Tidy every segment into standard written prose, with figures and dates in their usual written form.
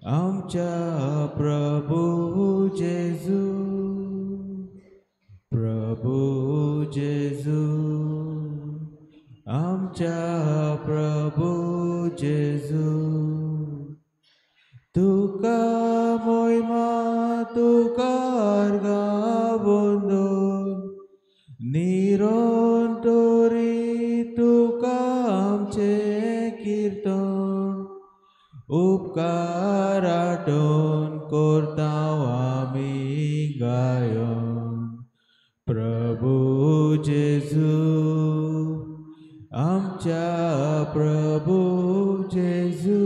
आमच्या प्रभू जेजू, प्रभू जेजू, आमच्या प्रभू जेजू. तुका मोहिमा तुका अर्गा वंदन, निरंतरी तुका आमचे कीर्तन. उपकार आठवण करतांव आमी गायन. प्रभू जेजू, आमच्या प्रभू जेजू,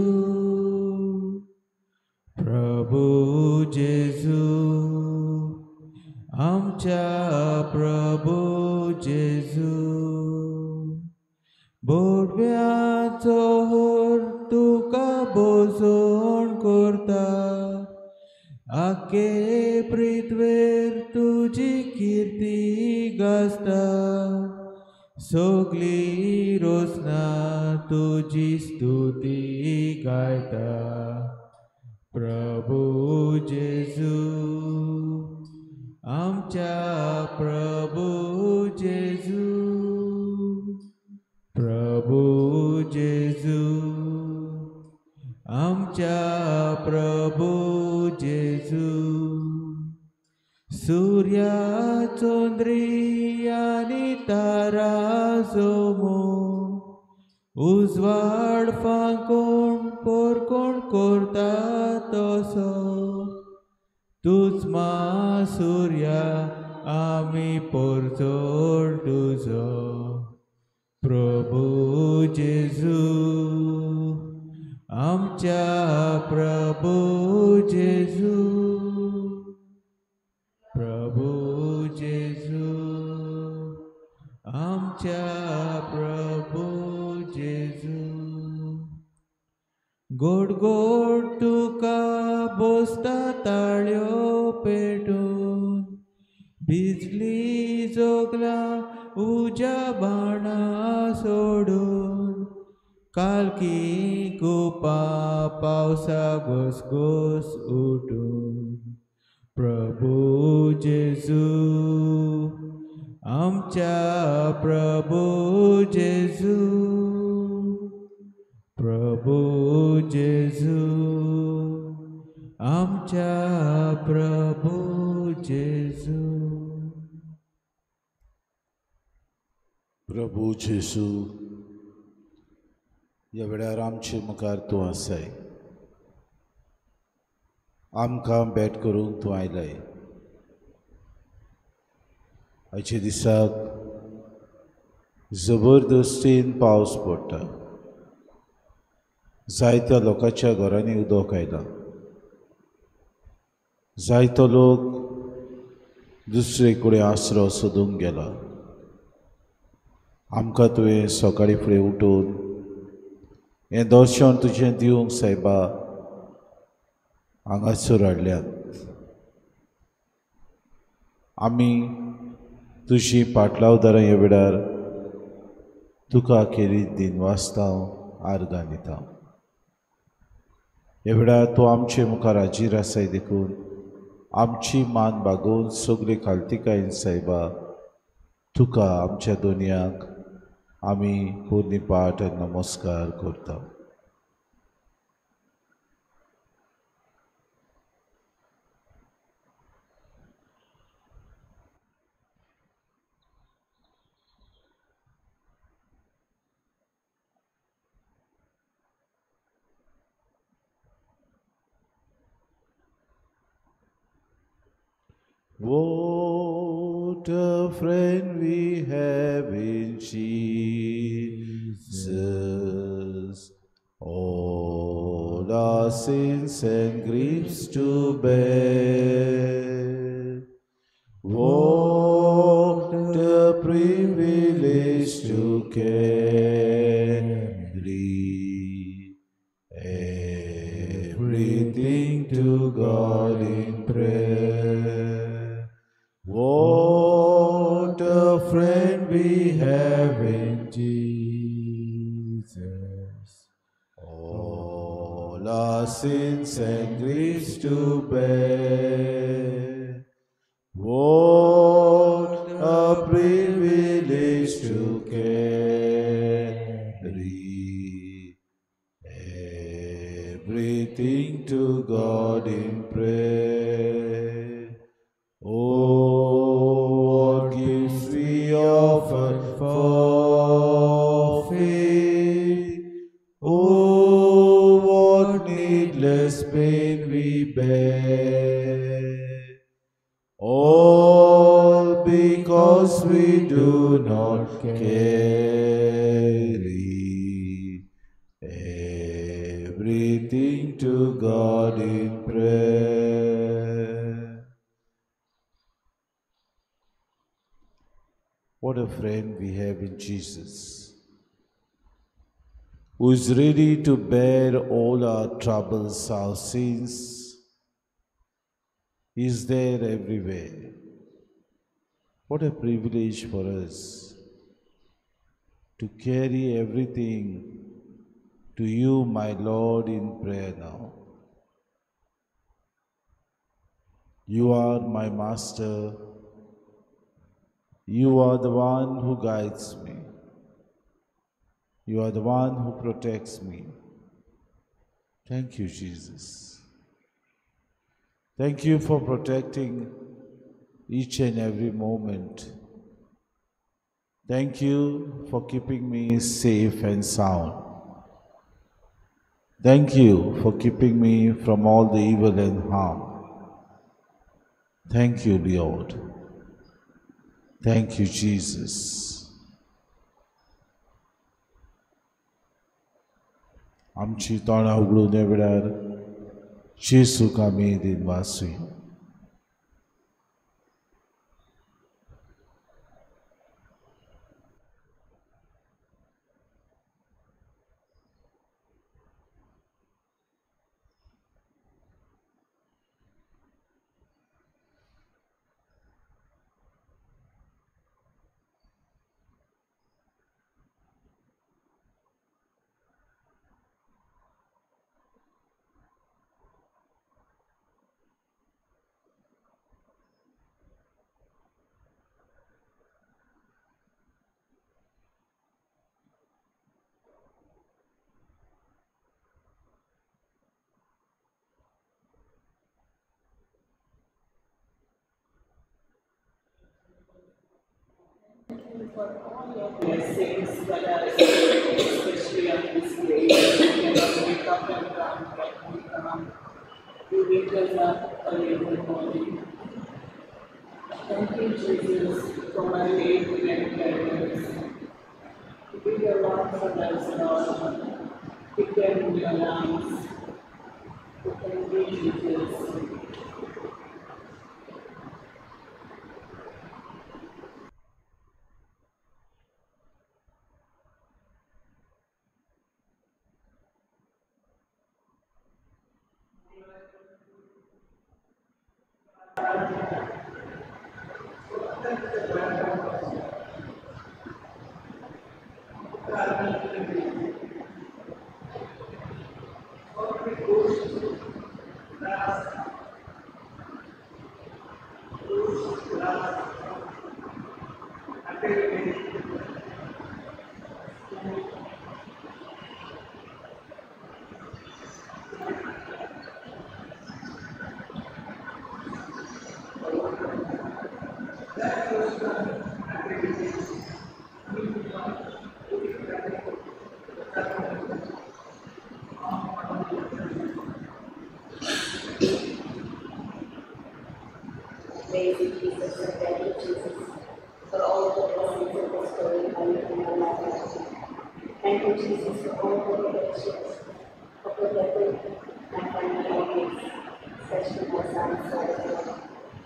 प्रभू जेजू, आमच्या प्रभू जेजू. बोडव्याचो होर तुका बोजोन करता, आखे पृथ्वेर तुजी कीर्ती गाजता. सगली रोसना तुजी स्तुती गायता. प्रभू जेजू, आमच्या प्रभू जेजू, प्रभू जेजू, आमच्या प्रभू जेजू. सूर्या चंद्री आनी तारा जोमो, उजवाड फांकोण पोरकोण करता तसो. तूच मा सूर्या आमी पोरचोड तुजो. प्रभू जेजू, आमच्या प्रभू जेजू, प्रभू जेजू, आमच्या प्रभू जेजू. गोड गोड तुका बोसता ताळ्यो पेटून, बिजली जोगला उज्या बाणा सोडून. कालकी कुपा पावसा घोस उठून. प्रभू जेजू, आमच्या प्रभू जेजू, प्रभू जेजू, आमच्या प्रभू जेजू. प्रभू जेजू, ह्या वेळार आमचे मुखार तूं आसाय. आमकां भेट करूंक तूं आयलाय. आयचे दिसाक जबरदस्तीन पावस पडटा. जायत्या लोकांच्या घरांनी उदक आयलां. जायतो लोक दुसरे कडेन आसरो सोदूंक गेला. आमकां तुवें सकाळीं फुडें उठून हें दर्शन तुजें दिवंक सायबा हांगासर हाडल्यात. आमी तुजी पाटलावदारां ह्या वेळार तुका खेरीत दिनवासतांव आर्गां दिता. ह्या वेळार तूं आमचे मुखार हाजीर आसाय देखून आमची मान बागोवन सगळी खालतीकायेन सायबा तुका आमच्या दोनयाक आमी पोरणी पाट आनी नमस्कार करता. What a friend we have in Jesus, all our sins and griefs to bear. What a privilege to carry everything to God in prayer. What a friend we have in Jesus. All all our sins and griefs to bear. What a privilege to carry everything to God in prayer. Oh, what gifts we offer for faith. Oh, what needless pain we bear. All because we do not carry everything to God in prayer. What a friend we have in Jesus, who is ready to bear all our troubles, our sins. He is there everywhere. What a privilege for us to carry everything to you, my Lord, in prayer now. You are my Master. You are the one who guides me. You are the one who protects me. Thank you, Jesus. Thank you for protecting each and every moment. Thank you for keeping me safe and sound. Thank you for keeping me from all the evil and harm. Thank you, Lord. Thank you, Jesus. आमची तोंडां उगडून वेळार जेसूक आमी दिन वासूय. For all your blessings that are especially on this day. We cannot wake up and come, but we come. You wake us up early in the morning. Thank you, Jesus, for my late grandparents. Be your Lord for us, Lord. Keep them in your arms. Thank you, Jesus. Amazing Jesus, and thank you, Jesus, for all the blessings and bestowing on you in our lives. Thank you, Jesus, for all the protections, for protecting my family always, especially my son's life.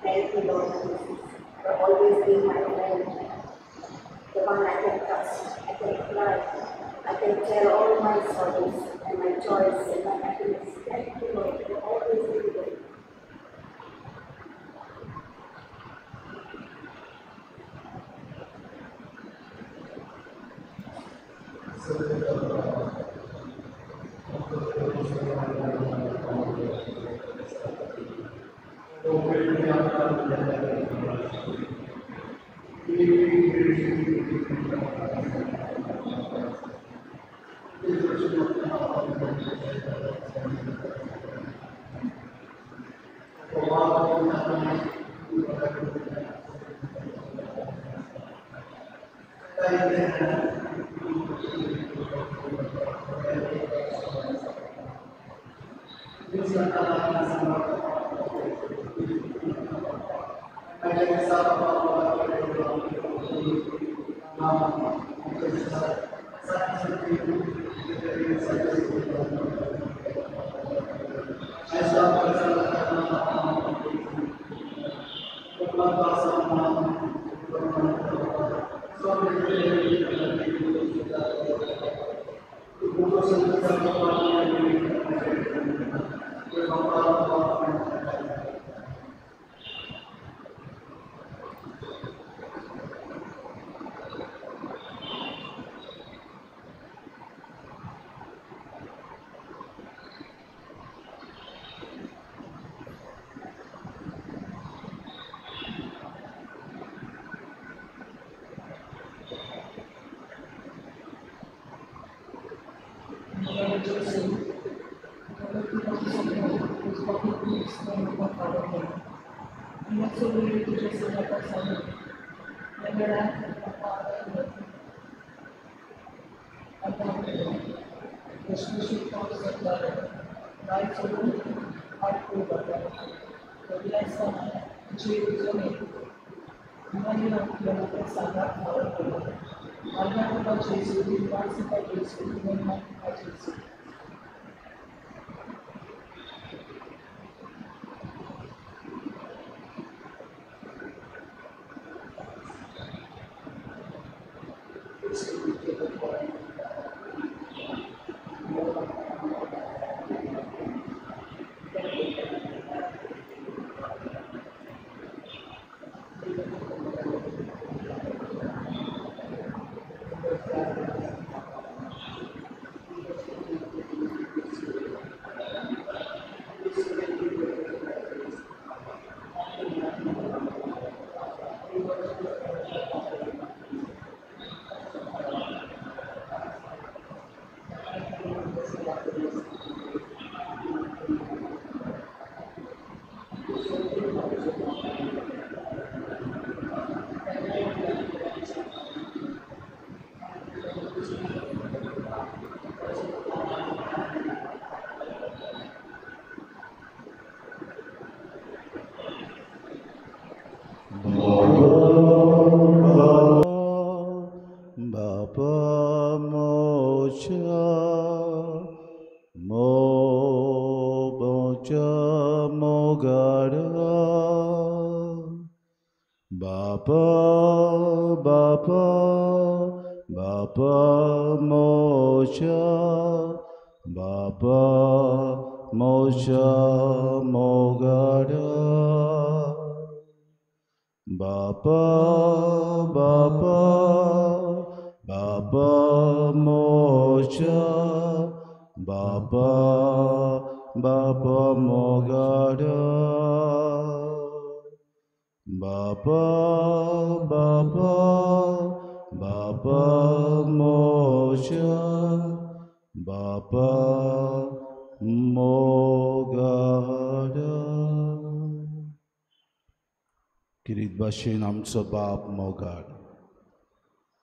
Thank you, Lord Jesus, for always being my friend, the one I can trust, I can cry, I can tell all my sorrows and my joys and my happiness. Thank you, Lord, for always being there. Baba mocha mogara Baba mocha mogara Baba mocha mogara Baba mocha mogara किरीत भाशेन आमचो बाप मोगाड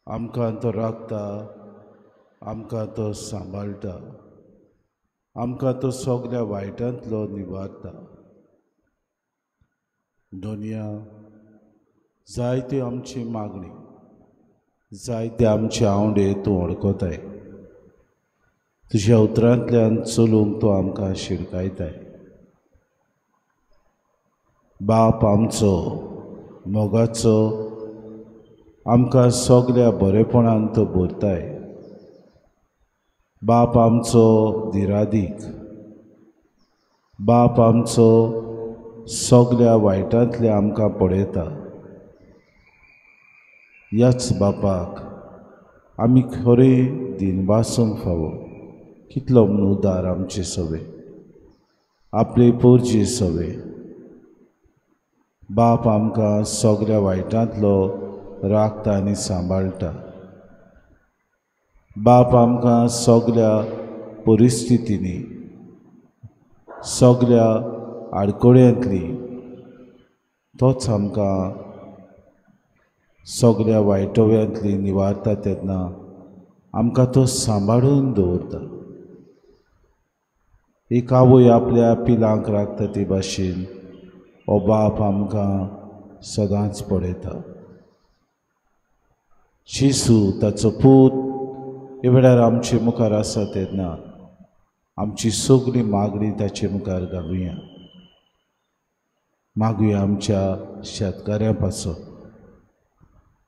आमकां तो राखता आमकां तो सांबाळटा आमकां तो सगळ्या वायटांतलो निवारता दुनिया जायते आमची मागणी जायते आमचे आवडे तूं वळखताय तुज्या उतरांतल्यान चलूंक तो आमकां शिडकायताय बाप आमचो मोगाचो आमकां सगळ्या बरेपणान तो भरताय बाप आमचो धिरादीक बाप आमचो सगळ्या वायटांतले आमकां पळयता ह्याच बापाक आमी खरे दिनवासूंक फावो कितलो म्हूण उदार आमचे सवे आपले पोरचे सवे बाप आमकां सगळ्या वायटांतलो राखता आनी सांबाळटा. बाप आमकां सगळ्या परिस्थितींनी, सगळ्या आडकोड्यांतली तोच आमकां सगळ्या वायटव्यांतली निवारता तेन्ना आमकां तो सांबाळून दवरता. एक आवय आपल्या पिलांक राखता ते भाशेन हो बाप आमकां सदांच पळयता. जेजू ताचो पूत हे वेळार आमचे मुखार आसा तेन्ना आमची सगळी मागणी ताचे मुखार घालुया. मागुया आमच्या शेतकाऱ्यां पासून.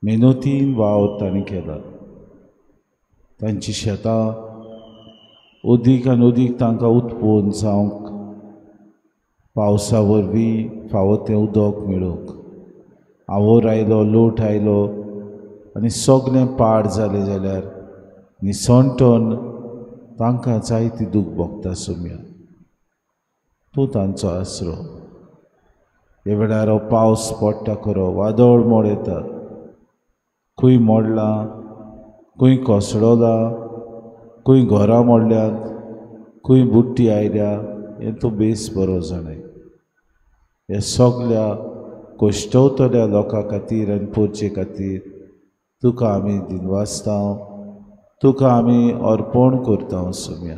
मेहनतीन वावर ताणें केला. तांची शेतां अदीक आनी अदीक तांकां उत्पन्न जावंक, पावसा वरवीं फावो तें उदक मेळूंक, आवोर आयलो, लोट आयलो आनी सगळें पाड जालें जाल्यार निसणटोन तांकां जायती दूख भोगता सोम्या. तूं तांचो आसरो. हे वेळार हो पावस पडटा खरो, वादळ मोड येता, खंय मोडलां, खंय कोसळोलां, खंय घरां मोडल्यांत, खंय बुट्टी आयल्या, हें तूं बेस बरो जाणाय. हे सगळ्या कोश्टवतल्या लोकां खातीर आनी पोरचे खातीर तुका आमी दिनवासता, तुका आमी अर्पण करता सोम्या.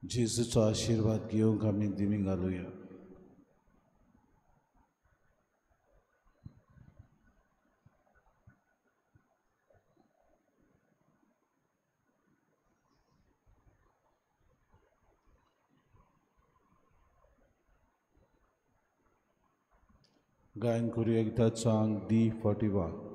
जेजूचो आशिर्वाद घेवंक आमी दिमी घालुया. गायन करूया एकदा सॉंग D41.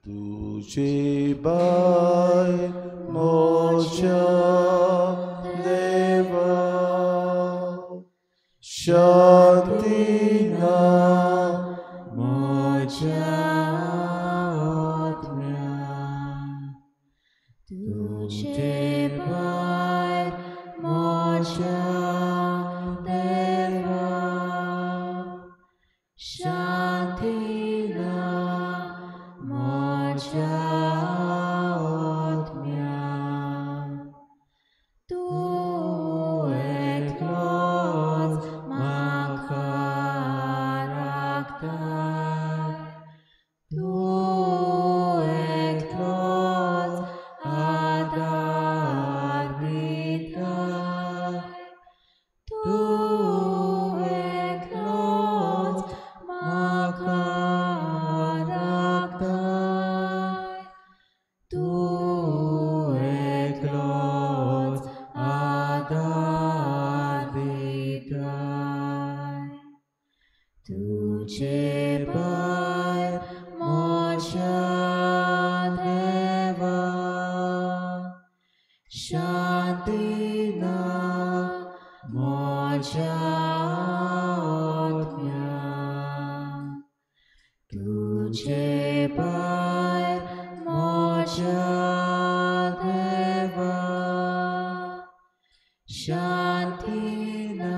तुझे बाय मोच्या देवा शांती ना मोच्या आत्म्या तुझे भायर मोच्या देवा शांती ना तुझे भायर मोच्या देवा शांती ना मोच्या आत्म्या तुझे भायर मोच्या देवा शांती ना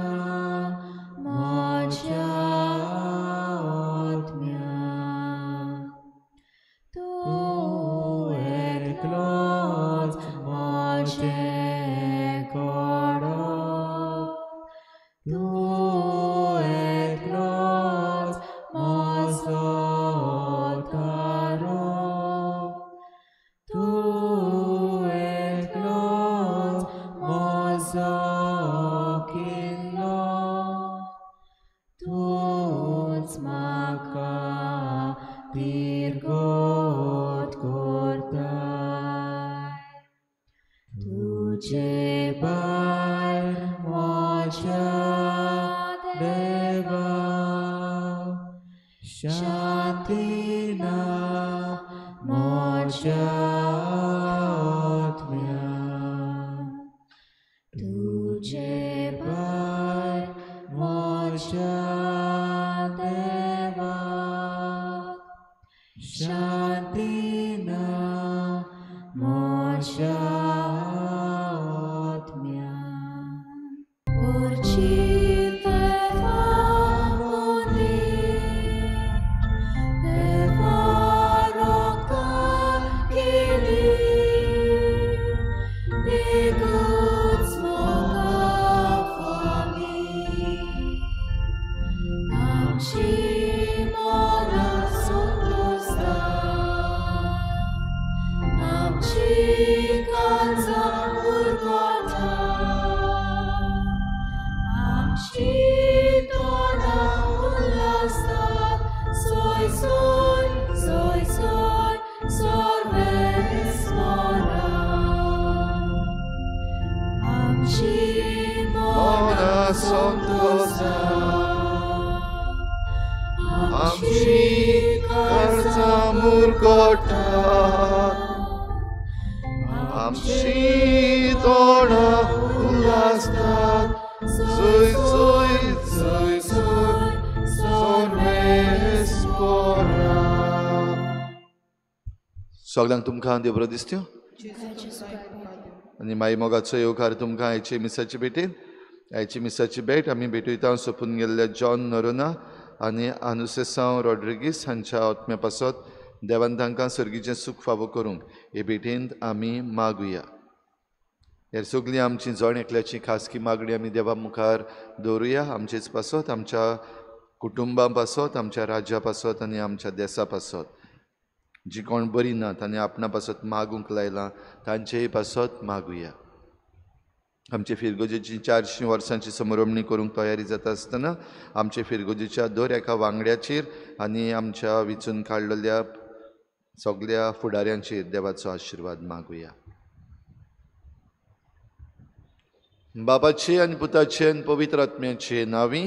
मोच्या आत्म्या तू एकलोच मोचे कोडो तू एकलोच मोजो तारो तू एकलोच मोजो किल्लो तूच म्हाका तिरगोट कोरताय तुझे भायर मोच्या देवा शांती ना मोच्या आत्म्या तुझे भायर मोच्या देवा शांती ना मोच्या आत्म्या उर्चित आमची कर्जा मुरगोटा आमची तोडा उल्हासतात सोय सोय सोय सोय सोर्वेस्पोरा सगळ्यांक तुमकां देव बरो दिसत्यो आनी मागीर मोगाचो येवकार तुमकां आयचे मिसाची भेटेन आयची मिसाची भेट आमी भेटयता सोंपून गेल्ले जॉन नरोना आनी अनुसेसांव रॉड्रिगीस हांच्या आत्म्या पासत देवान तांकां सर्गीचें सूख फावो करूंक हे भेटेंत आमी मागुया हेर सगळीं आमची जण एकल्याची खासगी मागणी आमी देवा मुखार दवरुया आमचेच पासत आमच्या कुटुंबां पासत आमच्या राज्या पासत आनी आमच्या देशा पासत जी कोण बरी नात आनी आपणा पासत मागूंक लायलां तांचेय पासत मागुया आमचे फिरगोजेची 400 वर्सांची समारंभणी करूंक तयारी जाता आसतना आमचे फिरगोजेच्या दर एका वांगड्याचेर आनी आमच्या विचून काडलेल्या सगळ्या फुडाऱ्यांचेर देवाचो आशिर्वाद मागुया बापाचे आनी पुताचे आनी पवित्र आत्म्याचे नांवी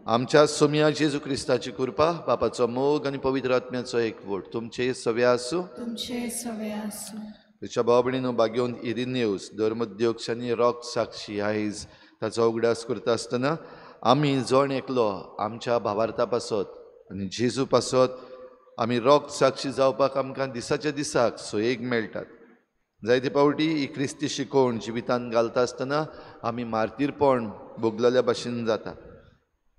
आमच्या सोम्या जेजू क्रिस्ताची कृपा बापाचो मोग आनी पवित्र आत्म्याचो एकवट तुमचे सवे आसूं तुझ्या भाव भयणीनो भाग्योन इरिनेउस धर्मोद्योक्ष आनी रॉक साक्षी आयज ताचो उगडास करता आसतना आमी जण एकलो आमच्या भावार्था पासत आनी जेजू पासत आमी रॉक साक्षी जावपाक आमकां दिसाच्या दिसाक सोयेक मेळटात जायते पावटी ही क्रिस्ती शिकोवण जिवितान घालता आसतना आमी मार्तीरपण भोगलेल्या भाशेन जाता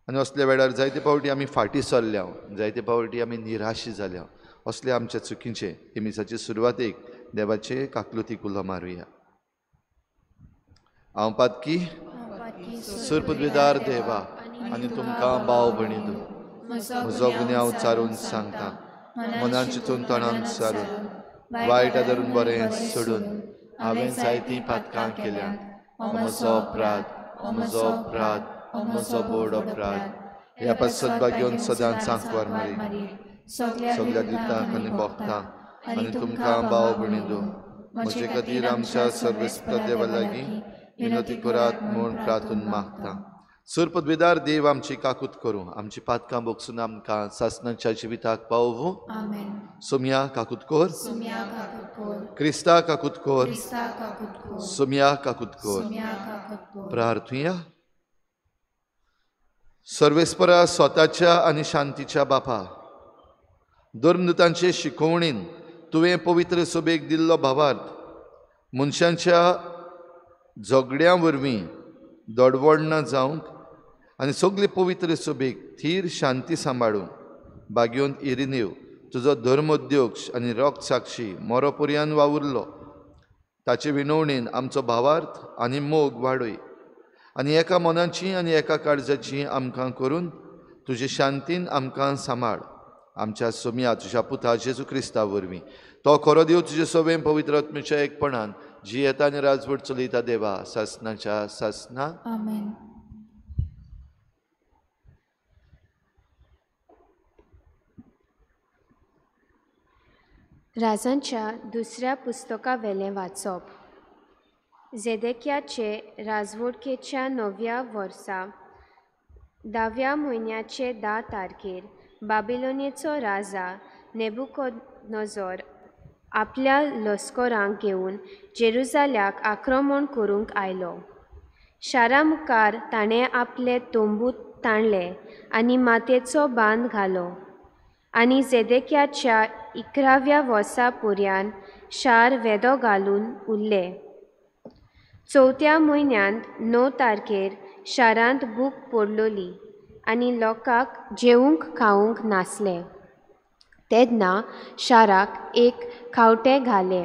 आनी असल्या वेळार जायते पावटी आमी फाटीं सरल्या जायते पावटी आमी निराशी जाल्या असले आमच्या चुकीचे हे मिसाची सुरवातेक देवाचे काकलुती कुलो मारुया हांव पातकी सुरपदवीदार देवा आनी तुमकां भाव भयणीनो म्हजो गुन्यांव हांव चारून सांगता मनान चिंतून तोंडान सारून वायट धरून बरें सोडून हांवें जायतीं पातकां केल्यात म्हजो अपराध म्हजो बोड अपराध ह्या पासत घेवन सदांच सांकवार मारी सगळ्या दिवतांक आनी भोगतांक आनी तुमकां भाव भयणीनो म्हजे खातीर आमच्या सर्वेस्पर देवा लागीं विनोती करात म्हूण प्रार्थून मागता सूर पदवीदार देव आमची काकूत करूं, आमची पातकां बोगसून आमकां सासणाच्या जिविताक पावूं. आमेन. सुम्या काकूत कोर, सुम्या काकुटकोर. क्रिस्ता काकूत कोर, क्रिस्ता काकुटकोर. सुम्या काकूत कोर. सुम्या काकुटकोर. प्रार्थुया. सर्वेस्परा स्वताच्या आनी शांतीच्या बापा, धर्मदुतांचे शिकोवणीन तुवें पवित्र सभेक दिल्लो भावार्थ मनशांच्या झगड्यां वरवीं दडवडना जावंक आनी सगळे पवित्र सभेक थीर शांती सांबाळूंक बागयोंत इरिनेव तुजो धर्मोद्योग आनी रोग साक्षी मोरोपर्यान वावुरलो. ताचे विनवणेन आमचो भावार्थ आनी मोग वाडय आनी एका मनाची आनी एका काळजाची आमकां करून तुजे शांतीन आमकां सांबाळ. आमच्या सोम्या तुज्या पुता जेजू क्रिस्ता वरवीं तो खरो देव तुजे सवें पवित्र आत्म्याच्या एकपणान जी येता आनी राजवट चलयता देवा सासणाच्या सासना. आमेन. राजांच्या दुसऱ्या पुस्तका वेलें वाचप. झेदेकियाचे राजवटकेच्या 9व्या वर्सा 10व्या म्हयन्याचे 10 तारखेर बाबिलोनेचो राजा नेबुकदनजर आपल्या लस्करांक घेवन जेरुसाल्याक आक्रमण करूंक आयलो. शारा मुखार ताणें आपले तोंबू ताणले आनी मातेचो बांद घालो आनी झेदेकियाच्या 11व्या वर्सा पर्यान शार वेदो घालून उरले. 4थ्या म्हयन्यांत 9 तारखेर शारांत भूक पडलोली आनी लोकांक जेवूंक खावूंक नासलें. तेन्ना शाराक एक खावटे घाले.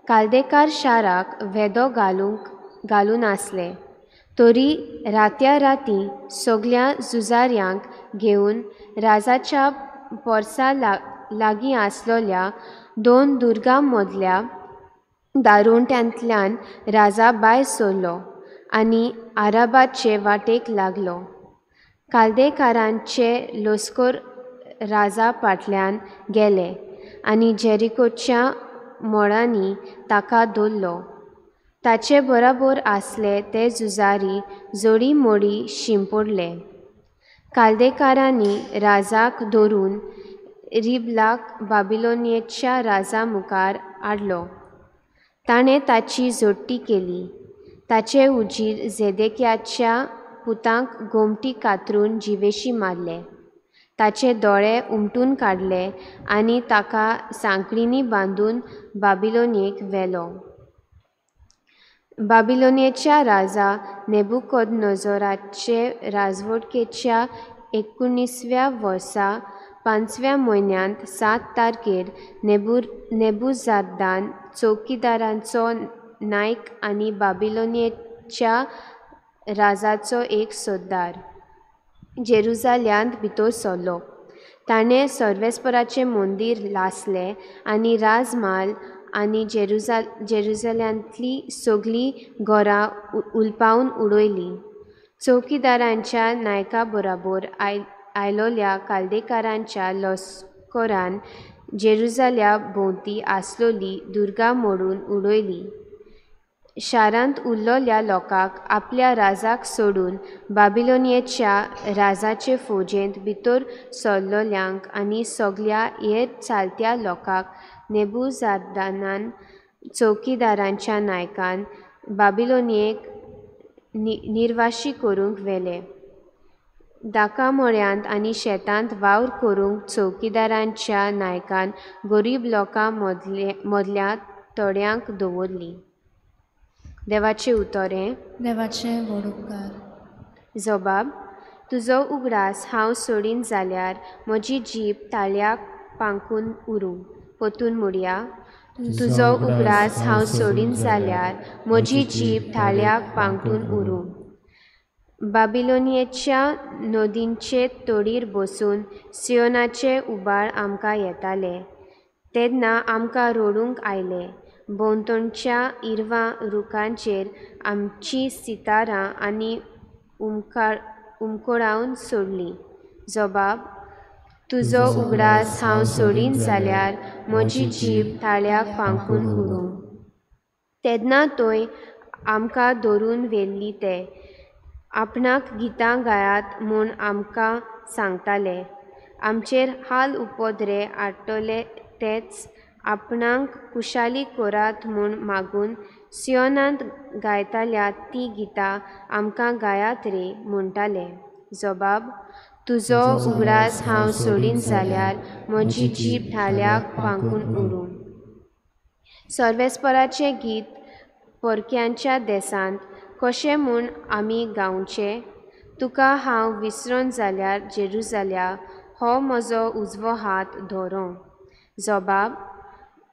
काल्देकार शाराक वेदो घालून आसले. तरी रात्या राती सगळ्या झुजाऱ्यांक घेवन राजाच्या पोरसा लागीं आसलोल्या 2 दुर्गां मदल्या दारुंट्यांतल्यान राजा भायर सरलो आनी आराबाचे वाटेक लागलो. काल्देकारांचे लस्कर राजा फाटल्यान गेले आनी जेरिकोच्या मोळांनी ताका धरलो. ताचे बरोबर आसले ते झुजारी जोडी मोडी शिंपडले. काल्देकारांनी राजाक धरून रिबलाक बाबिलोनियेच्या राजा मुखार हाडलो. ताणें ताची जोडटी केली. ताचे उजीर झेदेकियाच्या पुतांक गोमटी कातरून जिवेशी मारले. ताचे दोळे उमटून काडले आनी ताका सांकळींनी बांदून बाबिलोनियेक व्हेलो. बाबिलोनियेच्या राजा नेबुकदनजराचे राजवटकेच्या 19व्या वर्सा 5व्या म्हयन्यांत 7 तारखेर नेबुजारदान चौकीदारांचो नायक आनी बाबिलोनियेच्या राजाचो एक सरदार जेरुसाल्यांत भितर सरलो. ताणें सर्वेस्पराचें मंदीर लासलें आनी राजमहाल आनी जेरुसाल्यांतली सगळीं घरां उलपावन उडयलीं. चौकीदारांच्या नायका बरोबर आयलोल्या काल्देकारांच्या लस्करान जेरुसाल्या भोंवती आसलोली दुर्गा मोडून उडयली. शारांत उरलोल्या लोकांक आपल्या राजाक सोडून बाबिलोनियेच्या राजाचे फौजेंत भितर सरलोल्यांक आनी सगळ्या हेर चालत्या लोकांक नेबुजारदानान चौकीदारांच्या नायकान बाबिलोनियेक निर्वाशी करूंक व्हेले. दाकामळ्यांत आनी शेतांत वावर करूंक चौकीदारांच्या नायकान गरीब लोकां मदल्या थोड्यांक दवरली. देवाचें उतोरें. देवाचें व्हड उपकार. जबाब. तुजो उगडास हांव सोडीन जाल्यार म्हजी जीब ताळ्याक पांकून उरूं. पोतून मुडया. तुजो उगडास हांव सोडीन जाल्यार म्हजी जीब ताळ्याक पांकून उरूं. बाबिलोनियेच्या नदींचे तडीर बसून सियोनाचे उबाळ आमकां येताले. तेन्ना आमकां रडूंक आयलें. भोंवतणच्या हिरवां रुखांचेर आमची सितारां आनी उमकळावन सोडलीं. जबाब. तुजो उगडास हांव सोडीन जाल्यार म्हजी जीब ताळ्याक पांकून उरूं. तेन्ना थंय आमकां धरून व्हेल्ली ते आपणाक गितां गायात म्हूण आमकां सांगताले. आमचेर हाल उपद्रे हाडटले तेच आपणाक कुशाली कोरात म्हूण मागून सियोनांत गायताल्या ती गितां आमकां गायात रे म्हणटाले. जबाब: तुजो उगडास हांव सोडीन जाल्यार म्हजी जीब थाळ्याक पांकून उरूं. सर्वेस्पराचें गीत परक्यांच्या देसांत कशें म्हूण आमी गावचें? तुका हांव विसरोन जाल्यार जेरुसल्या हो म्हजो उजवो हात धरो. जबाब: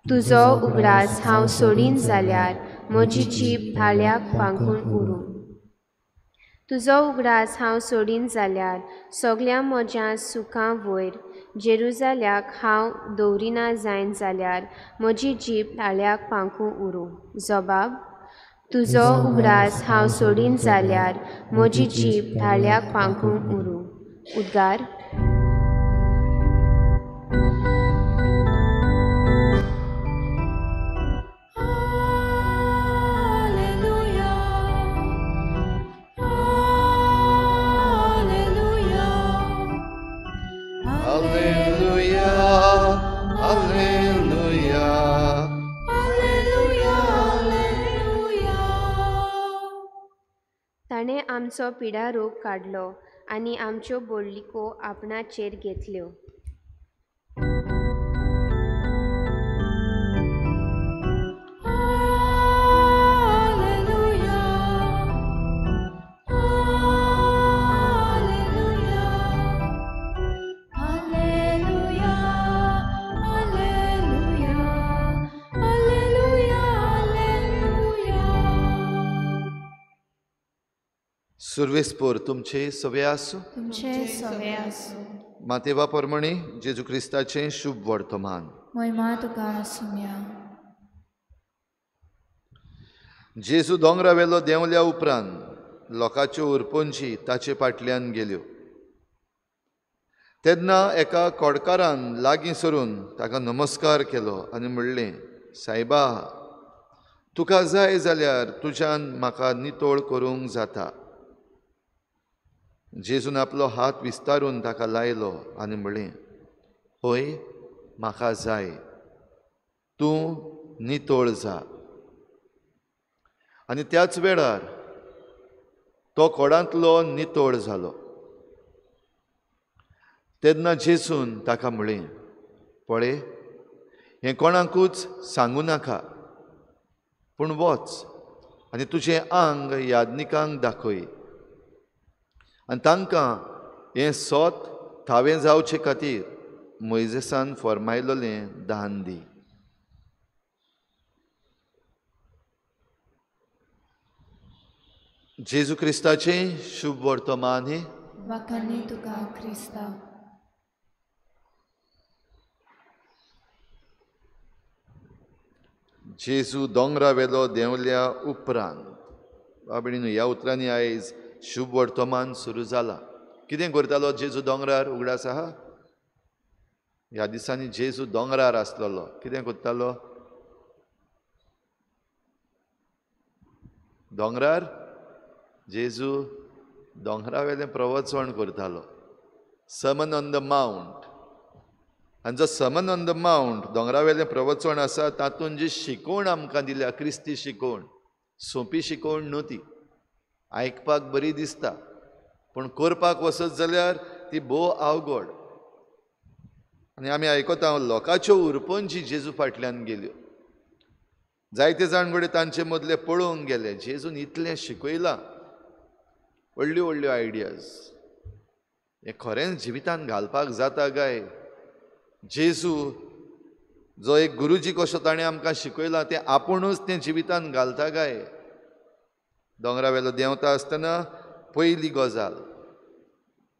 तुजो उगडास हांव सोडीन जाल्यार म्हजी जीब थाळ्याक पांकून उरूं. तुजो उगडास हांव सोडीन जाल्यार सगळ्या म्हज्या सुखां वयर जेरुसल्याक हांव दवरिना जायन जाल्यार म्हजी जीब थाळ्याक पांकूं उरूं. जबाब: तुजो उगडास हांव सोडीन जाल्यार म्हजी जीब थाळ्याक पांकूं उरूं. उद्गार. ताणें आमचो पिडा रोग काडलो आनी आमच्यो बोडलिको आपणाचेर घेतल्यो. सुर्वेस्पोर तुमचे सवे आसूं. तुमचे सवे आसूं. मातेवा परमणी जेजू क्रिस्ताचें शुभ वर्तमान. महिमा तुका सुम्या. जेजू दोंगरा वेलो देंवल्या उपरांत लोकाच्यो उरपोंची ताचे फाटल्यान गेल्यो. तेन्ना एका कोडकारान लागीं सरून ताका नमस्कार केलो आनी म्हणलें, सायबा, तुका जाय जाल्यार तुज्यान म्हाका नितोळ करूंक जाता. जेजून आपलो हात विस्तारून ताका लायलो आनी म्हणलें, होय, म्हाका जाय, तूं नितोळ जा. आनी त्याच वेळार तो कोडांतलो नितोळ जालो. तेन्ना जेजून ताका म्हळें, पळय, हें कोणाकूच सांगू नाका, पूण वच आनी तुजें आंग यादनिकांक दाखय आनी तांकां हें सोत थावें जावचे खातीर मोइजेसान फर्मायलोलें दान दी. जेजू क्रिस्ताचें शुभ वर्तमान हे. वाखाणी तुका क्रिस्ता. जेजू दोंगरा वेलो देंवल्या उपरांत. बाबडीन ह्या उतरांनी आयज शुभ वर्तमान सुरू जाला. कितें करतालो जेजू दोंगरार उगडास आहा? ह्या दिसांनी जेजू दोंगरार आसलेलो. कितें करतालो? दोंगरार जेजू दोंगरा वेलें प्रवचन करतालो. Sermon on the mount. आनी जो सर्मन ऑन द माउंट दोंगरा वेलें प्रवचन आसा तातूंत जी शिकवण आमकां दिल्या, क्रिस्ती शिकवण, सोंपी शिकवण न्हू ती. आयकपाक बरी दिसता, पूण करपाक वचत जाल्यार ती भोव अवघड. आनी आमी आयकता लोकाच्यो उरपोंची जेजू फाटल्यान गेल्यो. जायते जाण घडये तांचे मदले पळोवंक गेले. जेजून इतलें शिकयलां, व्हडल्यो व्हडल्यो आयडियाज. हें खरेंच जिवितांत घालपाक जाता काय? जेजू जो एक गुरुजी कसो ताणें आमकां शिकयलां तें आपुणूच तें जिवितांत घालता काय? दोंगरा वेलो देंवता आसतना पयली गजाल,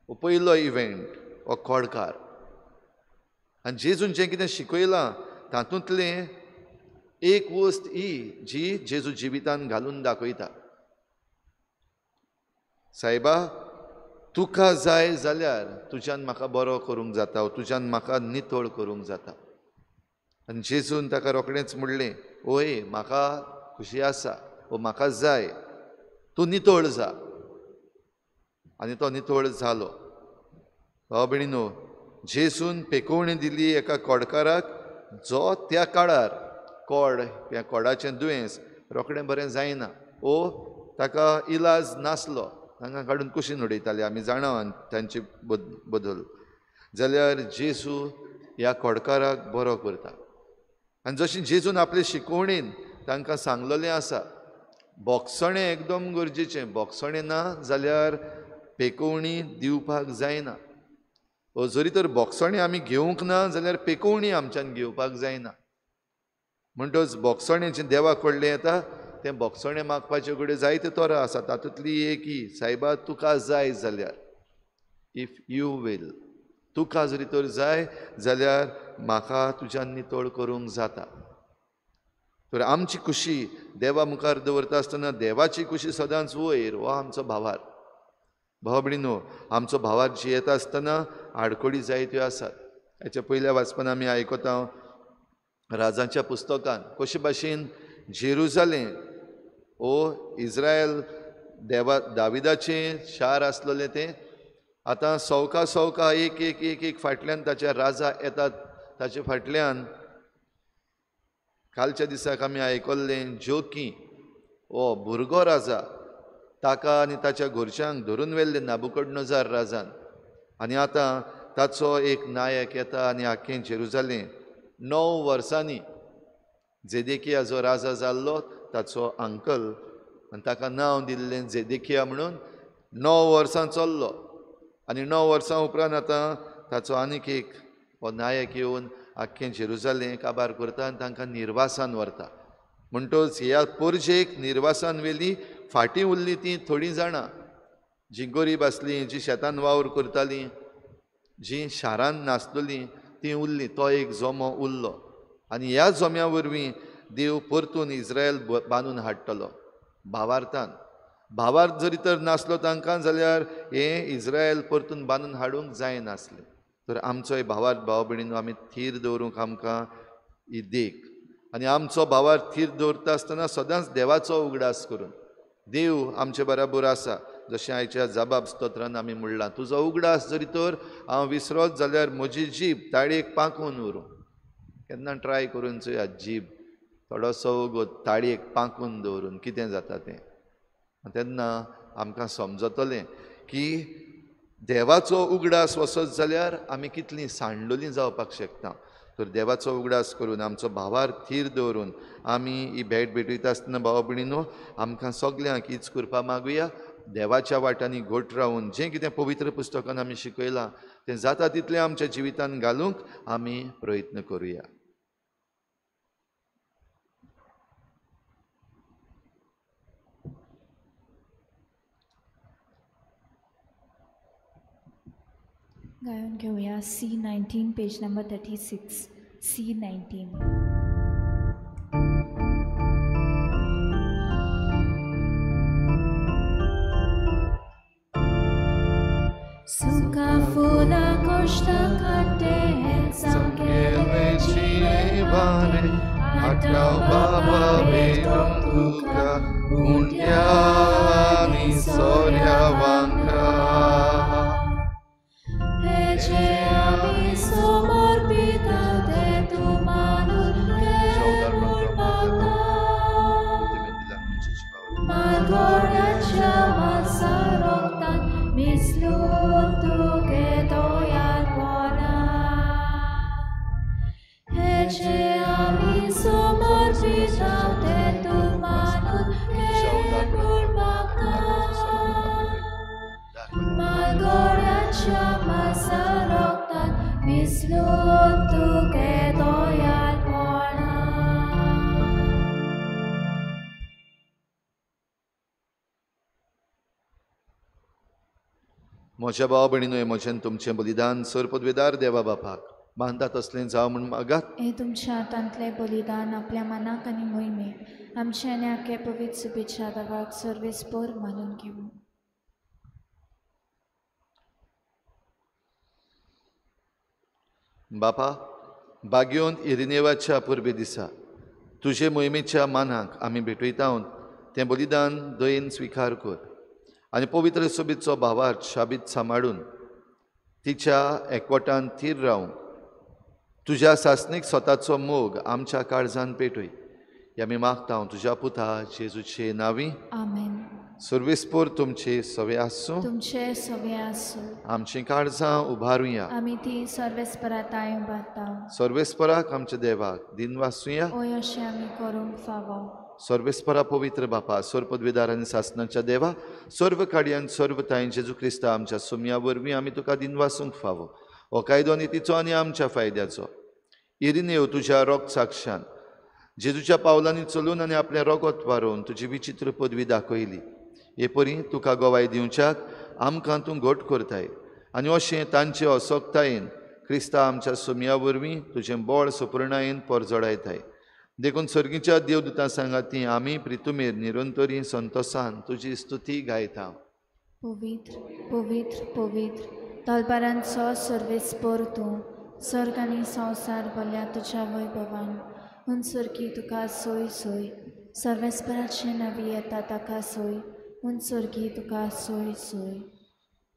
हो पयलो इव्हेंट, हो खोडकार. आनी जेजून जें कितें शिकयलां तातूंतलें एक वस्त ही जी जेजू जिवितांत घालून दाखयता. सायबा, तुका जाय जाल्यार तुज्यान म्हाका बरो करूंक जाता, तुज्यान म्हाका नितळ करूंक जाता. आनी जेजून ताका रोखडेंच म्हणलें, ओय, म्हाका खुशी आसा, वो म्हाका जाय, तूं नितळ जा. आनी तो नितोळ जालो. भाव भयणीनो, जेजून पेकोवणी दिली एका कोडकाराक, जो त्या काळार कोड ह्या कोडाचें दुयेंस रोखडें बरें जायना, ताका इलाज नासलो, तांकां काडून कुशीन उडयताले, आमी जाणा तांचे बदल. जाल्यार जेजू ह्या कोडकाराक बरो करता. आनी जशें जेजून आपले शिकवणेन तांकां सांगलोलें आसा, बोगसणें एकदम गरजेचें. बोगसणें ना जाल्यार पेकोवणी दिवपाक जायना. जरी तर बोगसणें आमी घेवंक ना जाल्यार पेकोवणी आमच्यान घेवपाक जायना. म्हणटच बोगसणें जें देवाक कडलें येता तें बोगसणें मागपाचे कडेन जायते तोरां आसा. तातूंतली एक ही, सायबा तुका जाय जाल्यार, इफ यू वील, तुका जरी तर जाय जाल्यार म्हाका तुज्यान नितळ करूंक जाता. तर आमची खुशी देवा मुखार दवरता आसतना देवाची खुशी सदांच वयर, हो आमचो भावार. भाव भयणीनो, आमचो भावार जियेता आसतना आडखडी जायत्यो आसात. हेच्या पयल्या वाचपान आमी आयकता राजांच्या पुस्तकान कशे भाशेन जेरुजालेम इज्रायल दाविदाचें शार आसलेलें तें आतां सवका सवका एक एक एक एक फाटल्यान ताचे राजा येतात. ताचे फाटल्यान कालच्या दिसाक आमी आयकल्लें जोकी भुरगो राजा, ताका आनी ताच्या घरच्यांक धरून व्हेल्ले नाबुकडनेझार राजान. आनी आतां ताचो एक नायक येता आनी आख्खें जेरुजालेम 9 वर्सांनी जेदेकिया जो राजा जाल्लो ताचो अंकल, आनी ताका नांव दिल्लें जेदेकिया म्हणून. 9 वर्सां चल्लो आनी 9 वर्सां उपरांत आतां ताचो आनीक एक हो नायक येवन आख्खें जेरुजालेम काबार करता आनी तांकां निर्वासान व्हरता. म्हणटच ह्या पोरजेक निर्वासान व्हेली. फाटीं उरलीं तीं थोडीं जाणां जीं गरीब आसलीं, जीं शेतान वावर करतालीं, जीं शारान नासलेलीं, तीं उरलीं. तो एक जोमो उरलो आनी ह्या जोम्या वरवीं देव परतून इज्रायल बांदून हाडटलो भावार्थान. भावार्थ जरी तर नासलो तांकां जाल्यार हें इज्रायल परतून बांदून हाडूंक जायनासलें. तर आमचोय भावार्थ भाव भयणीनो आमी थीर दवरूंक आमकां ही देख. आनी आमचो भावार्थ थीर दवरता आसतना सदांच देवाचो उगडास करून. देव आमचे बराबर आसा, जशें आयच्या जबाब स्तोत्रान आमी म्हणलां, तुजो उगडास जरी तर हांव विसरोत जाल्यार म्हजी जीब ताळयेक पांकून उरूं. केन्ना ट्राय करून चोया जीब थोडोसो उगोत ताळयेक पांकून दवरून कितें जाता तें. तेन्ना आमकां समजतलें की देवाचो उगडास वसत जाल्यार आमी कितलीं सांडलोलीं जावपाक शकता. तर देवाचो उगडास करून आमचो भावार थीर दवरून आमी ही भेट भेटयता आसतना भाव भयणीनो आमकां सगल्यांक हीच कृपा मागुया. देवाच्या वाटांनी घट रावून जें कितें पवित्र पुस्तकान आमी शिकयलां तें जाता तितलें आमच्या जिवितान घालूंक आमी प्रयत्न करुया. गायन घेऊया C19 page number 36. C19. Suka fula costa cante Sangele civare Atau baba bedong duka Undiani soria wangka Ece ami somorbita de tu manul Magora chama saroktan mislutu ke doyan bona Ece ami somorbita de tu manul Magora chama saroktan mislutu ke doyan bona म्हज्या भाव भयणीनो म्हजें तुमचें बलिदान सरपदवेदार देवा बापाक बांदता तसलें जावं म्हूण मागात. हे तुमच्या हातांतलें बलिदान आपल्या मनाक आनी मोहिमेक आमचे आनी आख्खे पवित्र सुबेच्या देवाक सर्वेस्पर मानून घेवं. बापा, बागयोन इरिनेवाच्या पुर्बे दिसा तुजे मोहिमेच्या मानाक आमी भेटयता तें बलिदान दयेन स्विकार कर आनी पवित्र सोबीचो भावार्थ शाबीत सांबाळून तिच्या एकवटान थीर रावंक तुज्या सासणीक स्वताचो मोग आमच्या काळजान पेटय हे आमी मागता तुज्या पुता जेजूचे नांवी आमेन. सर्वेस्पोर तुमचे सवे आसूं तुमचे सगळे आसूं. आमची काळजां उबारुया आमी ती सर्वेस्पराताय उबारता. सर्वेस्पराक आमच्या देवाक दिन वासूया ओय अशें आमी करूंक फावो. सर्वेस्परा पवित्र बापा सर्व पदवीदार आनी सासणाच्या देवा सर्व काडयान सर्व ताईं जेजू क्रिस्ता आमच्या सुमया वरवीं आमी तुका दिन वासूंक फावो हो कायदो नितीचो आनी आमच्या फायद्याचो इरिनेव तुज्या रोग साक्षान जेजूच्या पावलांनी चलून आनी आपलें रगत वारोवन तुजी विचित्र पदवी दाखयली हे परी तुका गोवाय दिवच्याक आमकां तूं घोट करताय आनी अशें तांचे असोक्तायेन क्रिस्ता आमच्या सुमया वरवीं तुजें बळ सुपूर्णायेन परजोडायताय देखून सर्गीच्या देवदूतां सांगाती आमी प्रितुमेर निरंतरी संतोषान तुजी स्तुती गायता. पवित्र पवित्र पवित्र दलबारांचो सर्वेस्पोर तूं सर्ग आनी संवसार भल्या तुज्या वैभवान उंचुरकी तुका सोय सोय सर्वेस्पराचे नांवी येता ताका सोय उंचुरकी तुका सोय सोय.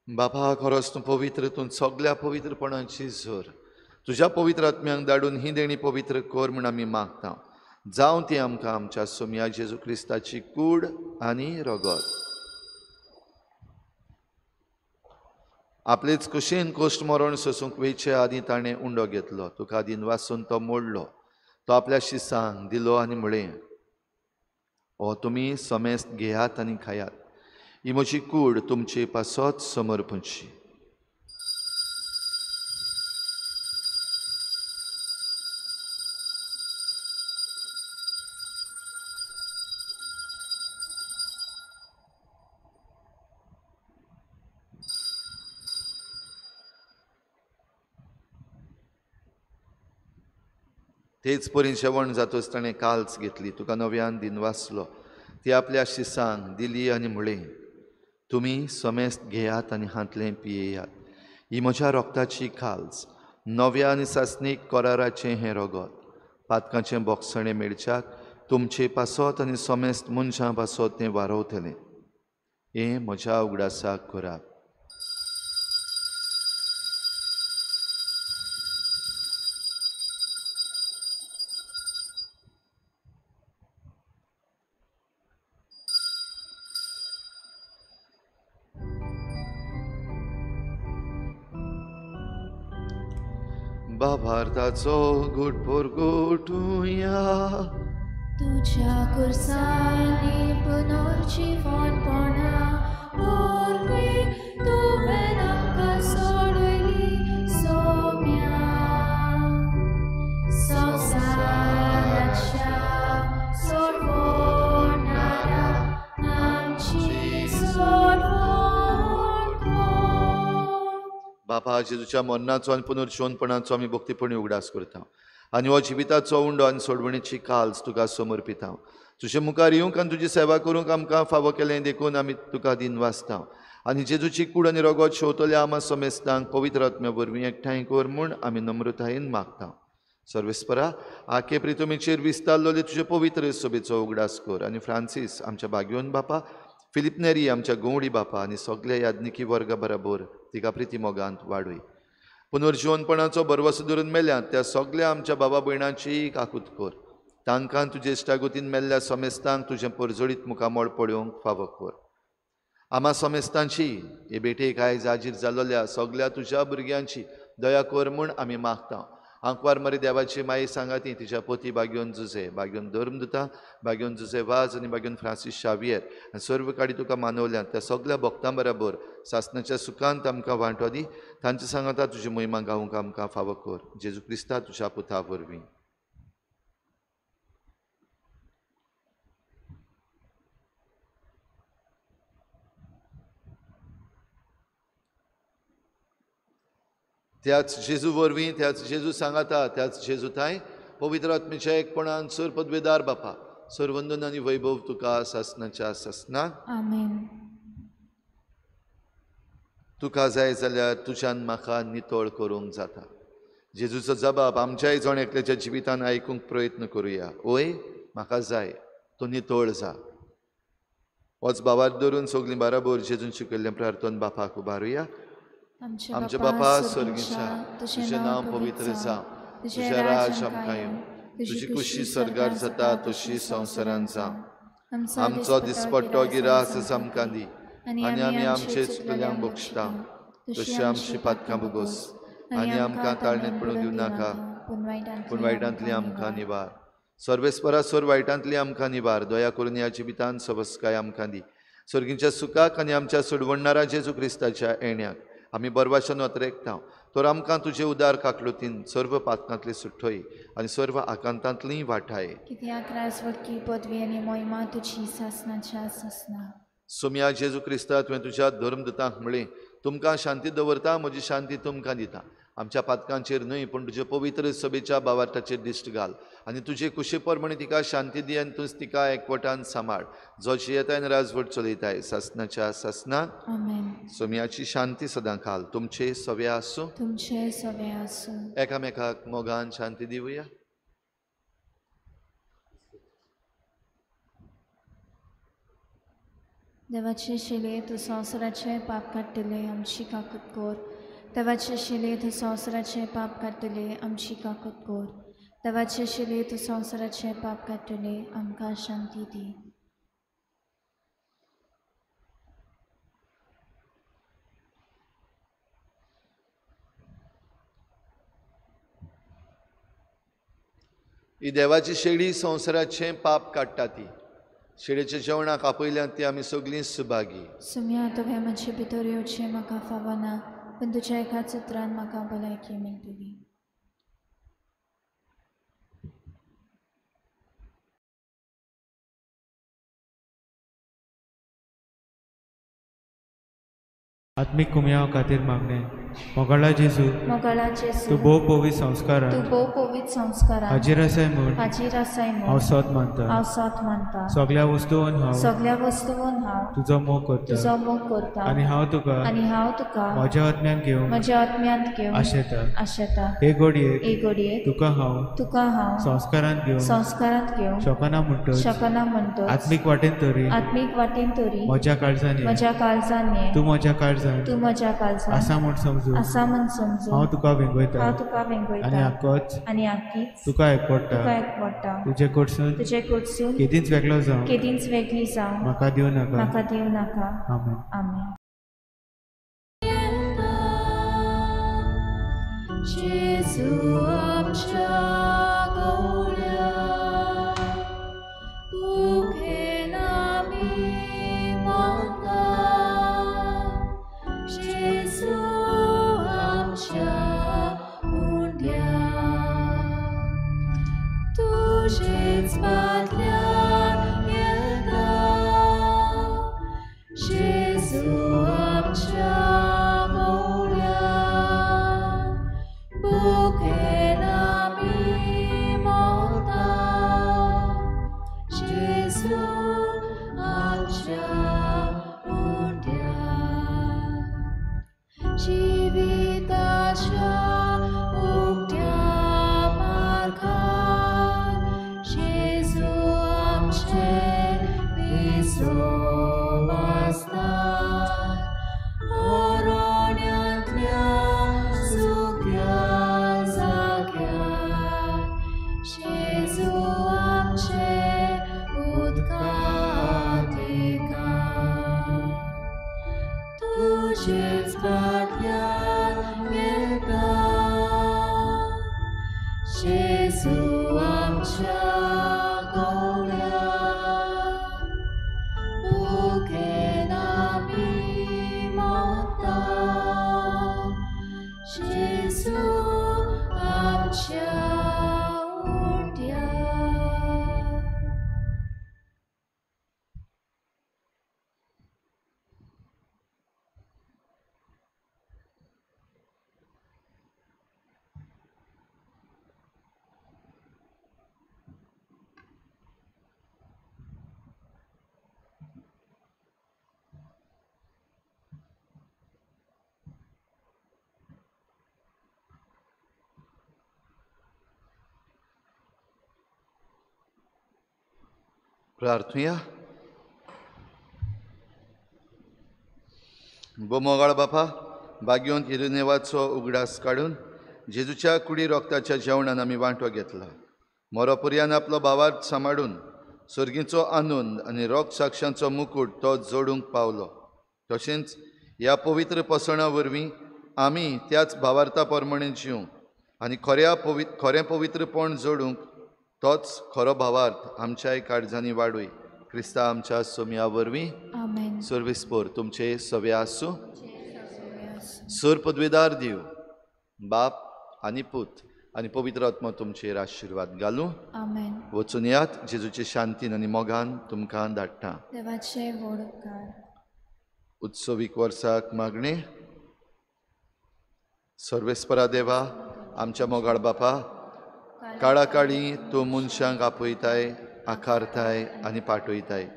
बापा खरोच तूं पवित्र तूं सगळ्या पवित्रपणाची झर तुज्या पवित्र आत्म्यांक धाडून ही देणी पवित्र कर म्हूण आमी मागता जावं ती आमकां आमच्या सोमया जेजू क्रिस्ताची कूड आनी रगत आपलेच कुशीन कोश्ट मरण सोसूंक वेचे आदी ताणें उंडो घेतलो तुका दिन वासून तो मोडलो तो आपल्या शिसांक दिलो आनी म्हळें हो तुमी समेस्त घेयात आनी खायात ही म्हजी कूड तुमचे पासत समर्पणची. तेच परी जेवण जातच ताणें काल्स घेतली तुका नव्यान दिन वाचलो ती आपल्या शिसांक दिली आनी म्हळें तुमी समेस्त घेयात आनी हातलें पियेयात ही म्हज्या रोगताची काल्स नव्या आनी सासणीक कराराचें हें रगत पातकाचें बोगसणें मेळच्याक तुमचे पासत आनी समेस्त मनशां पासत तें वारवतलें हें म्हज्या उगडासाक करात. बाभारताचो घोटभर घोटुया तुझ्या कुर्सानी पुनर्जीवनपणा पोरवी तुवें आमकां सोडली सोम्या संवसाराच्या सोडवणारा आमची सोडवण बापा जेजूच्या मरणाचो आनी पुनर्जीवनपणाचो आमी भक्तीपणी उगडास करता आनी हो जिविताचो उंडो आनी सोडवणेची काल्स तुका समर्पिता तुजे मुखार येवंक आनी तुजी सेवा करूंक आमकां फावो केलें देखून आमी तुका दिन वाचता आनी जेजूची कूड आनी रगत शेवतल्या आमा समेस्तांक पवित्र आत्म्या वरवीं एकठांय कर म्हूण आमी नम्रतायेन मागता. सर्वेस्परा आखे प्रितुमेचेर विस्तारलोले तुजे पवित्र सोबेचो उगडास कर आनी फ्रांसीस आमच्या बागयोन बापा फिलिप नेरी आमच्या गवळी बापा आनी सगळ्या याज्ञिकी वर्गा बरोबर तिका प्रिती मोगांत वाडय. पुनर्जीवनपणाचो बरवसो धरून मेल्यात त्या सगळ्या आमच्या बाबा भयणांची काकूत कर तांकां तुजे इश्टागुतीन मेल्ल्या समेस्तांक तुजें परजोडीत मुखामोळ पळोवंक फावो कर. आमा समेस्तांची हे बेटेक आयज आजीर जाल्ल्या सगळ्या तुज्या भुरग्यांची दया कर म्हूण आमी मागता. आंकवार मरे देवाची माई सांगाती तिच्या पोती बागयोन जुजे बागयोन धर्मदुता बागयोन जुजे वाज आनी बागयोन फ्रांसीस शावियर आनी सर्व काडी तुका मानवल्यात त्या सगळ्या भक्तां बरोबर सासणाच्या सुखांत आमकां वांटो दी तांचे सांगाता तुजी महिमा गावूंक आमकां फावो कर जेजू क्रिस्ता तुज्या पुता वरवीं. त्याच जेजू वरवीं त्याच जेजू सांगाता त्याच जेजू थाय पवित्र आत्मेच्या एकपणान सर पदवेदार बापा सर्वंदन आनी वैभव तुका सासणाच्या सासणाक आमेन. तुका जाय जाल्यार तुज्यान म्हाका नितळ करूंक जाता. जेजूचो जबाब आमच्याय जण एकल्याच्या जिवितान आयकूंक प्रयत्न करुया. ओय म्हाका जाय तूं नितळ जा. होच भावार धरून सगलीं बराबर जेजून शिकयल्लें प्रार्थन बापाक उबारुया. आमचे बापा स्वर्गीच्या, तुझें नांव पवित्र जावं, तुझें राज आमकां येवं, तुजी कुशी स्वर्गार जाता तशी संवसारांत जावं. आमचो दिसपट्टो गिरास आमकां दी, आनी आमी आमचे चुकलेल्यांक बक्षता, तशी आमची पातकां बुगोस, आनी आमकां ताळणेत पडूंक दिवं नाका, पूण वायटांतली आमकां निवार. सर्वेस्परासोर वायटांतली आमकां निवार, दया करून ह्या जिवितांत सबस्काय आमकां दी. सर्गीच्या सुखाक आनी आमच्या सोडवणारा जेजू क्रिस्ताच्या येण्याक आमी बरवाशान वतरेकता. तर आमकां तुजे उदार काकलुतीन सर्व पातकांतली सुट्टोय आनी सर्व आकांतांतलीय वाटाय. कित्याक राजवटकी पदवी आनी मोहिमा तुजी सासनाच्या सासना. सोम्या जेजू क्रिस्ता तुवें तुज्या धर्मदूतांक म्हळें, तुमकां शांती दवरता, म्हजी शांती तुमकां दिता. आमच्या पातकांचेर न्हय पूण तुजे पवित्र सभेच्या बावार्थाचेर दिश्ट घाल, आनी तुजे कुशे परमणी तिका शांती दी, आनी तूंच तिका एकवटान सांबाळ, जो जियेताय आनी राजवट चलयताय सासनाच्या सासना. आमेन. सोम्याची शांती सदां घाल तुमचे सवे आसूं. तुमचे सवे आसूं. एकामेकाक मोगान शांती दिवया. देवाचे शिले तूं संवसाराचे पाप काडटले आमची काकूत कोर. देवाचे शिले तूं संवसाराचे पाप काडटले आमची काकूत कोर. देवाचे शिले तूं संवसाराचे पाप काडटले आमकां शांती दी. ही देवाची शेळी संवसाराचे पाप काडटा ती. शेळेच्या जेवणाक आपयल्यांत ती आमी सगळीं सुभागी. सुम्या तुवें म्हजे भितर येवचें म्हाका फावना, पूण तुज्या एकाच उतरान म्हाका भलायकी मेळटली. आत्मिक कुमया खातीर मागणे. मोगाळा जेजू, मोगाळा जेजू, तूं भोव पवित्र संस्कारान तूं भोव पवित्र संस्कारान हाजीर आसाय म्हूण हाजीर आसाय हांव म्हूण सत मानता. हांव सत मानता. सगळ्या वस्तूंन हांव सगळ्या वस्तूंन हांव तुजो मोग करता, तुजो मोग करता, आनी हांव तुका म्हज्या आत्म्यान घेवंक म्हज्या आत्म्यांत घेवंक आशेता. हे घडयेक हे घडयेक तुका हांव संस्कारांत घेवंक शकना म्हणटच आत्मीक वाटेन तरी म्हज्या काळजान ये. तूं म्हज्या काळजान आसा म्हूण समजू हांव तुका वेंगयता, आनी आख्खीच तुका एकवडटा. तुजे कडसून केदींच वेगळी जावं म्हाका दिवं नाका. आमेन. जेजू आमच्या गवळ्या भुकेन आमी मोता. जेजू आमच्या हुंड्या तुजेच बादल्यान येता. जेजू आमच्या गवळ्या भुकेन आमी मोता. जेजू आमच्या हुंड्या जिविताच्या उक्त्या मार्गार जेजू आमचे विसो वाचतात. अरण्यांतल्या सुक्या जाग्यार जेजू आमचे उदकांत येता. तुजेच फाटल्यान येता. जेजू आमच्या गवळ्या भुकेन आमी मोता. जेजू आमच्या हुंड्या. प्रार्थुया. मोगाळ बापा बागयोन हिरुनेवाचो उगडास काडून जेजूच्या कुडी रोगताच्या जेवणान आमी वांटो घेतला. मोरोपुर्यान आपलो भावार्थ सांबाळून सर्गीचो आनंद आनी रोग साक्षांचो मुकूट तो जोडूंक पावलो. तशेंच ह्या पवित्र पसणा वरवीं आमी त्याच भावार्था प्रमाणे जिवूं आनी खरें पवित्रपण जोडूंक तोच खरो भावार्थ आमच्याय काळजांनी वाडूय. क्रिस्ता आमच्या सोम्या वरवीं आमेन. सर्वेस्पोर तुमचे सवे आसूं. सर पदवीदार दिव बाप आनी पूत आनी पवित्र आत्मा तुमचेर आशिर्वाद घालूं. आमेन. वचून यात जेजूचे शांतीन आनी मोगान तुमकां धाडटा. देवाचे व्हड उपकार. उत्सवीक वर्साक मागणे. सर्वेस्परा देवा आमच्या मोगाळ बापा काळा काळी तूं मनशांक आपयताय आकारताय आनी पाठयताय.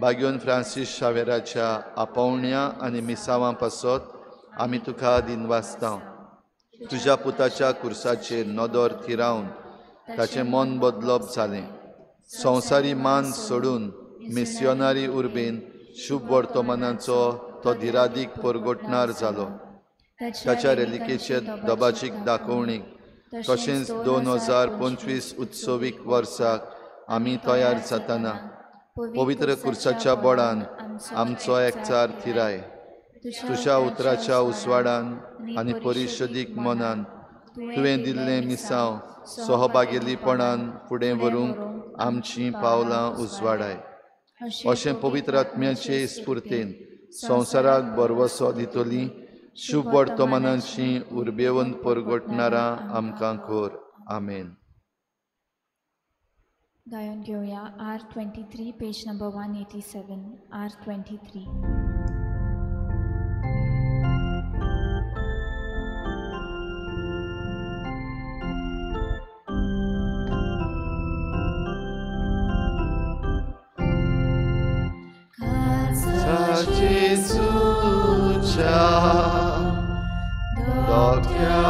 बागयोन फ्रांसीस शावेराच्या आपोवण्या आनी मिसावां पासत आमी तुका दिनवासता. तुज्या पुताच्या कुर्साचेर नदर थिरावन ताचें मन बदलप जालें. संवसारी मान सोडून मिस्योनारी उर्बेन शुभ वर्तमानाचो तो धिरादीक परगोटणार जालो. ताच्या रेलिकेचे दबाचीक दाखोवणीक तशेंच 2025 उत्सवीक वर्साक आमी तयार जातना पवित्र कुर्साच्या बोडान आमचो एकचार थिराय. तुज्या उतराच्या उसवाडान आनी परिशदीक मनान तुवें दिल्लें मिसांव सहभागिलीपणान फुडें व्हरूंक आमचीं पावलां उजवाडाय. अशें पवित्र आत्म्याचे स्फुर्तेन संवसाराक बरवसो दितली शुभ वर्तमानांची उर्बेवंत परगटणारां आमकां कर. आमेन. गायन घेवया R23 page number 187. R23. Jesucia, dokia